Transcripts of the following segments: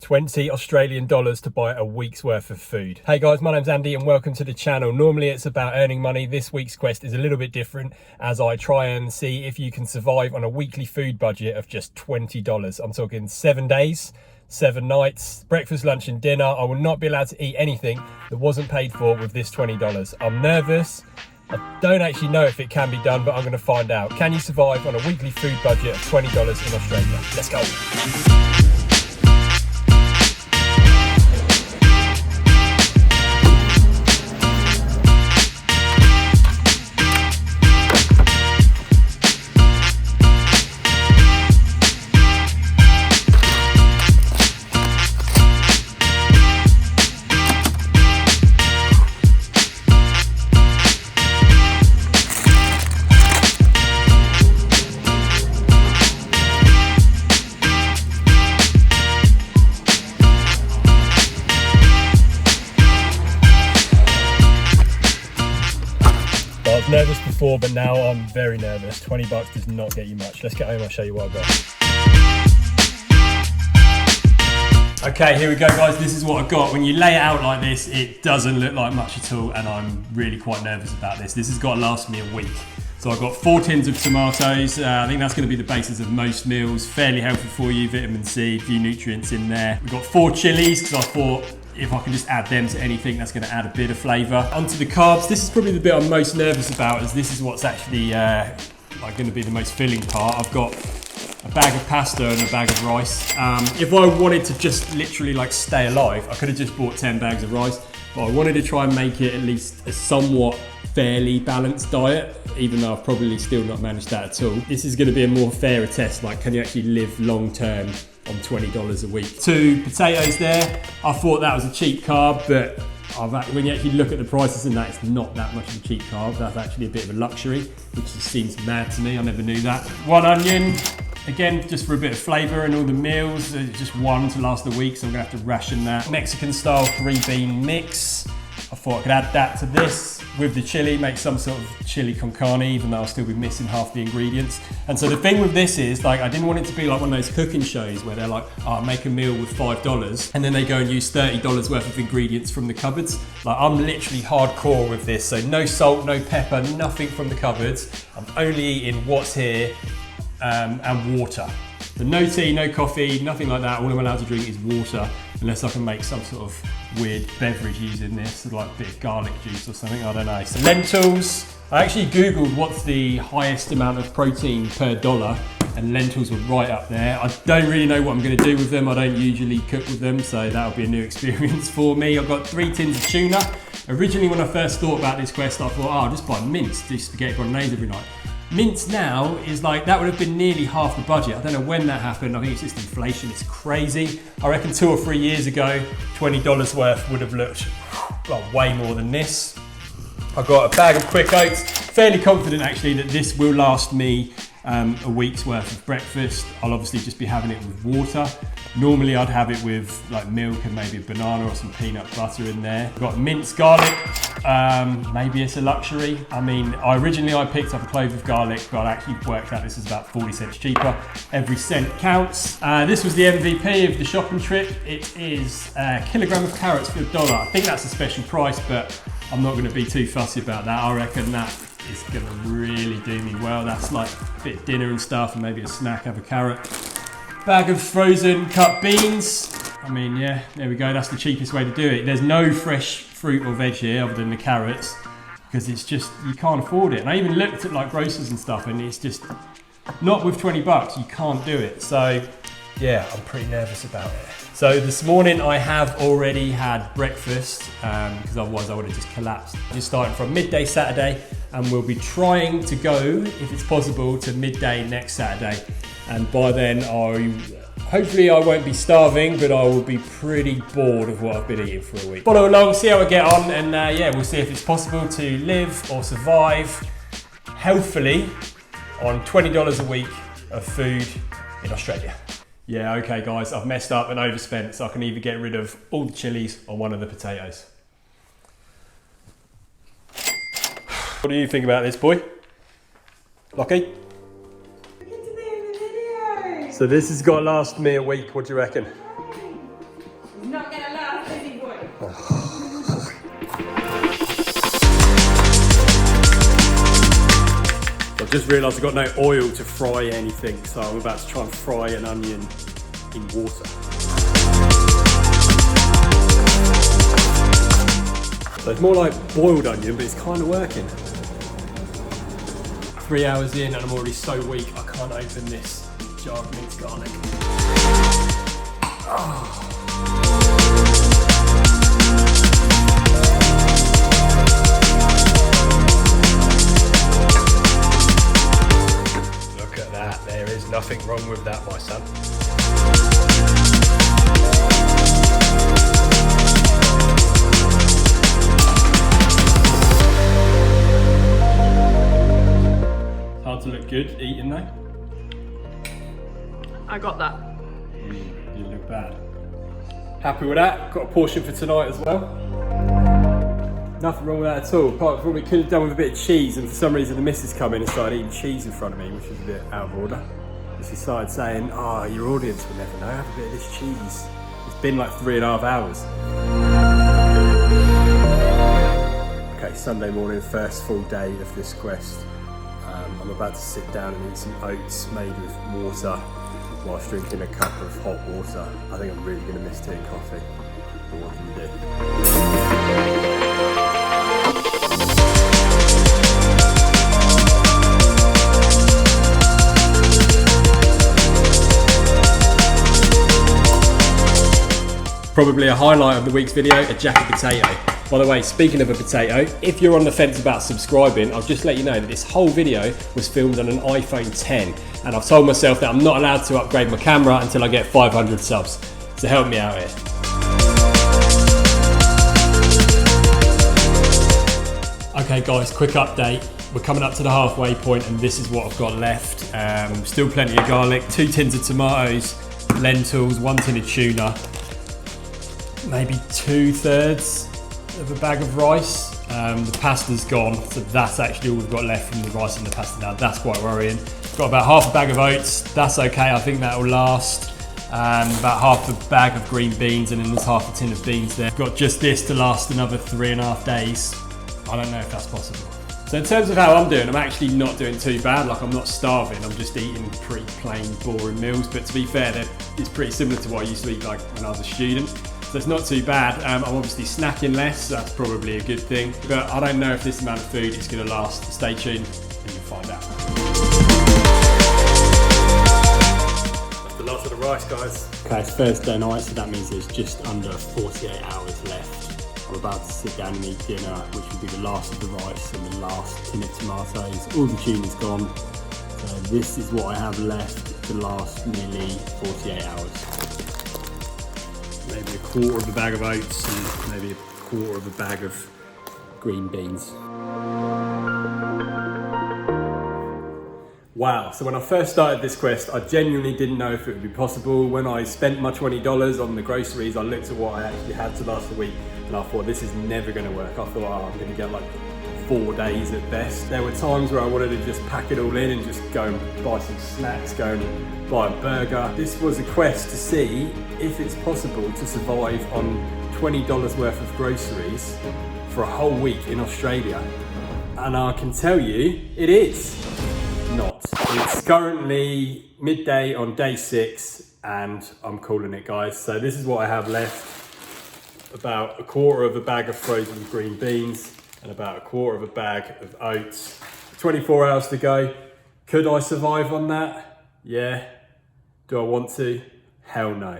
20 Australian dollars to buy a week's worth of food. Hey guys, my name's Andy and welcome to the channel. Normally it's about earning money. This week's quest is a little bit different as I try and see if you can survive on a weekly food budget of just $20. I'm talking 7 days, 7 nights, breakfast, lunch and dinner. I will not be allowed to eat anything that wasn't paid for with this $20. I'm nervous. I don't actually know if it can be done, but I'm going to find out. Can you survive on a weekly food budget of $20 in Australia? Let's go. Nervous before, but now I'm very nervous. 20 bucks does not get you much. Let's get home, I'll show you what I got. Okay, here we go guys, this is what I've got. When you lay it out like this, it doesn't look like much at all, and I'm really quite nervous about this. This has got to last me a week. So I've got 4 tins of tomatoes. I think that's going to be the basis of most meals. Fairly healthy for you, vitamin C, a few nutrients in there. We've got 4 chilies, because I thought if I can just add them to anything, that's going to add a bit of flavour. Onto the carbs. This is probably the bit I'm most nervous about, as this is what's actually like going to be the most filling part. I've got a bag of pasta and a bag of rice. If I wanted to just literally like stay alive, I could have just bought 10 bags of rice, but I wanted to try and make it at least a somewhat fairly balanced diet, even though I've probably still not managed that at all. This is going to be a more fairer test, like can you actually live long term on $20 a week. 2 potatoes there. I thought that was a cheap carb, but when you actually look at the prices in that, it's not that much of a cheap carb. That's actually a bit of a luxury, which just seems mad to me. I never knew that. 1 onion, again, just for a bit of flavour in all the meals. Just 1 to last a week, so I'm gonna have to ration that. Mexican style 3-bean mix. I thought I could add that to this with the chili, make some sort of chili con carne, even though I'll still be missing half the ingredients. And so the thing with this is, like, I didn't want it to be like one of those cooking shows where they're like, oh, make a meal with $5, and then they go and use $30 worth of ingredients from the cupboards. Like, I'm literally hardcore with this, so no salt, no pepper, nothing from the cupboards. I'm only eating what's here and water. So no tea, no coffee, nothing like that. All I'm allowed to drink is water, unless I can make some sort of weird beverage using this, like a bit of garlic juice or something, I don't know. So lentils, I actually Googled what's the highest amount of protein per dollar, and lentils were right up there. I don't really know what I'm gonna do with them. I don't usually cook with them, so that'll be a new experience for me. I've got 3 tins of tuna. Originally, when I first thought about this quest, I thought, oh, I'll just buy mince, do spaghetti bolognese every night. Mince now is like, that would have been nearly half the budget. I don't know when that happened. I think it's just inflation, it's crazy. I reckon 2 or 3 years ago, $20 worth would have looked like way more than this. I've got a bag of quick oats. Fairly confident actually that this will last me a week's worth of breakfast. I'll obviously just be having it with water. Normally I'd have it with like milk and maybe a banana or some peanut butter in there. I've got minced garlic. Maybe it's a luxury. I mean, originally I picked up a clove of garlic, but I actually worked out this is about 40 cents cheaper. Every cent counts. This was the MVP of the shopping trip. It is a kilogram of carrots for $1. I think that's a special price, but I'm not gonna be too fussy about that. I reckon that is gonna really do me well. That's like a bit of dinner and stuff, and maybe a snack, have a carrot. Bag of frozen cut beans. I mean, yeah, there we go. That's the cheapest way to do it. There's no fresh fruit or veg here other than the carrots, because it's just, you can't afford it. And I even looked at like grocers and stuff, and it's just, not with 20 bucks, you can't do it. So yeah, I'm pretty nervous about it. So this morning I have already had breakfast, because otherwise I would have just collapsed. Just starting from midday Saturday, and we'll be trying to go, if it's possible, to midday next Saturday. And by then, hopefully I won't be starving, but I will be pretty bored of what I've been eating for a week. Follow along, see how I get on, and yeah, we'll see if it's possible to live or survive healthily on $20 a week of food in Australia. Yeah, okay guys, I've messed up and overspent, so I can either get rid of all the chilies or one of the potatoes. What do you think about this, boy? Lockie? So this has got to last me a week, what do you reckon? He's not going to laugh, is he, boy? I've just realised I've got no oil to fry anything, so I'm about to try and fry an onion in water. So it's more like boiled onion, but it's kind of working. 3 hours in and I'm already so weak I can't open this jar of minced garlic. Oh. Look at that, there is nothing wrong with that, my son. Hard to look good eating though. I got that. You look bad. Happy with that. Got a portion for tonight as well. Nothing wrong with that at all. Apart from we could have done with a bit of cheese, and for some reason the missus come in and started eating cheese in front of me, which is a bit out of order. And she started saying, "Oh, your audience will never know. Have a bit of this cheese." It's been like 3.5 hours. Okay, Sunday morning, first full day of this quest. I'm about to sit down and eat some oats made with water whilst drinking a cup of hot water. I think I'm really going to miss tea and coffee. But what can you do? Probably a highlight of the week's video, a jacket potato. By the way, speaking of a potato, if you're on the fence about subscribing, I'll just let you know that this whole video was filmed on an iPhone 10, and I've told myself that I'm not allowed to upgrade my camera until I get 500 subs. So help me out here. Okay guys, quick update. We're coming up to the halfway point and this is what I've got left. Still plenty of garlic, 2 tins of tomatoes, lentils, 1 tin of tuna, maybe 2/3 of a bag of rice. The pasta's gone, so that's actually all we've got left from the rice and the pasta now. That's quite worrying. Got about half a bag of oats. That's okay, I think that will last. About half a bag of green beans, and then there's half a tin of beans there. Got just this to last another 3.5 days. I don't know if that's possible. So in terms of how I'm doing, I'm actually not doing too bad. Like, I'm not starving, I'm just eating pretty plain, boring meals. But to be fair, it's pretty similar to what I used to eat like when I was a student. So it's not too bad. I'm obviously snacking less, so that's probably a good thing. But I don't know if this amount of food is gonna last. Stay tuned and you'll find out. That's the last of the rice, guys. Okay, it's Thursday night, so that means there's just under 48 hours left. I'm about to sit down and eat dinner, which will be the last of the rice and the last tin of tomatoes. All the tuna's gone. So this is what I have left to last nearly 48 hours. Maybe a quarter of a bag of oats and maybe a quarter of a bag of green beans. Wow, so when I first started this quest, I genuinely didn't know if it would be possible. When I spent my $20 on the groceries, I looked at what I actually had to last the week and I thought, this is never gonna work. I thought, oh, I'm gonna get like 4 days at best. There were times where I wanted to just pack it all in and just go and buy some snacks, go and buy a burger. This was a quest to see if it's possible to survive on $20 worth of groceries for a whole week in Australia. And I can tell you, it is not. It's currently midday on day 6 and I'm calling it, guys. So this is what I have left. About a quarter of a bag of frozen green beans and about a quarter of a bag of oats. 24 hours to go. Could I survive on that? Yeah. Do I want to? Hell no.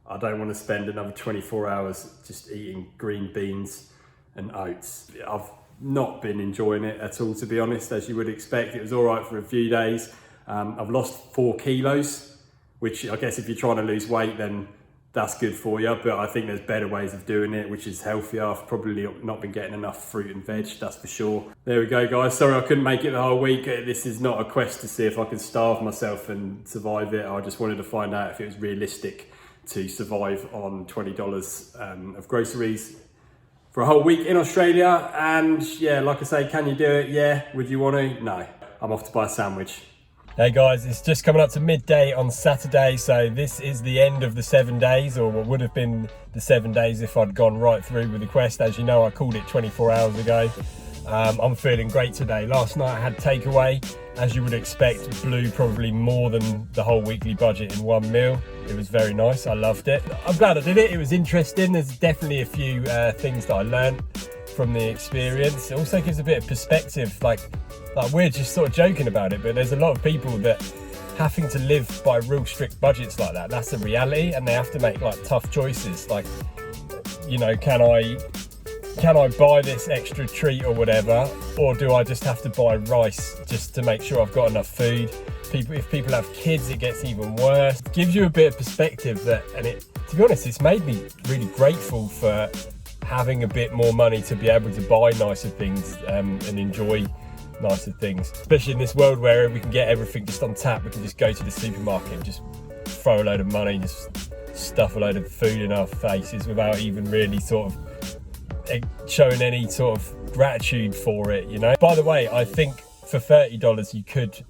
I don't want to spend another 24 hours just eating green beans and oats. I've not been enjoying it at all, to be honest, as you would expect. It was all right for a few days. I've lost 4 kilos, which I guess if you're trying to lose weight, then that's good for you. But I think there's better ways of doing it, which is healthier. I've probably not been getting enough fruit and veg, that's for sure. There we go, guys. Sorry I couldn't make it the whole week. This is not a quest to see if I can starve myself and survive it. I just wanted to find out if it was realistic to survive on $20 of groceries for a whole week in Australia. And yeah, like I say, can you do it? Yeah. Would you want to? No. I'm off to buy a sandwich. Hey guys, it's just coming up to midday on Saturday, so this is the end of the 7 days, or what would have been the 7 days if I'd gone right through with the quest. As you know, I called it 24 hours ago. I'm feeling great today. Last night I had takeaway. As you would expect, blew probably more than the whole weekly budget in one meal. It was very nice, I loved it. I'm glad I did it, it was interesting. There's definitely a few things that I learned from the experience. It also gives a bit of perspective, like we're just sort of joking about it, but there's a lot of people that having to live by real strict budgets like that, that's a reality, and they have to make like tough choices. Like, you know, can I buy this extra treat or whatever, or do I just have to buy rice just to make sure I've got enough food? If people have kids, it gets even worse. It gives you a bit of perspective to be honest, it's made me really grateful for having a bit more money to be able to buy nicer things and enjoy nicer things. Especially in this world where we can get everything just on tap. We can just go to the supermarket and just throw a load of money, just stuff a load of food in our faces without even really sort of showing any sort of gratitude for it, you know. By the way, I think for $30 you could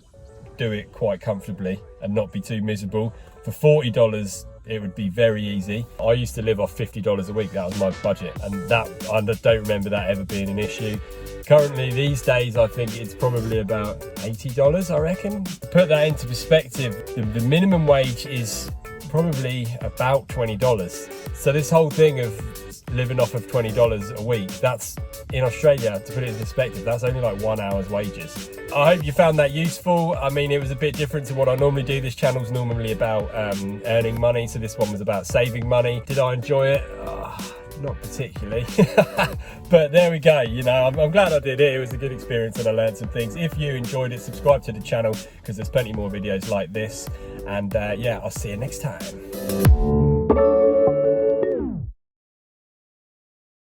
do it quite comfortably and not be too miserable. For $40 it would be very easy. I used to live off $50 a week, that was my budget, and I don't remember that ever being an issue. Currently these days I think it's probably about $80, I reckon. To put that into perspective, the minimum wage is probably about $20. So this whole thing of living off of $20 a week, that's in Australia, to put it in perspective, that's only like 1 hour's wages. I hope you found that useful. I mean, it was a bit different to what I normally do. This channel's normally about earning money, so this one was about saving money. Did I enjoy it? Not particularly. But there we go, you know, I'm glad I did it. It was a good experience and I learned some things. If you enjoyed it, subscribe to the channel because there's plenty more videos like this. And yeah, I'll see you next time.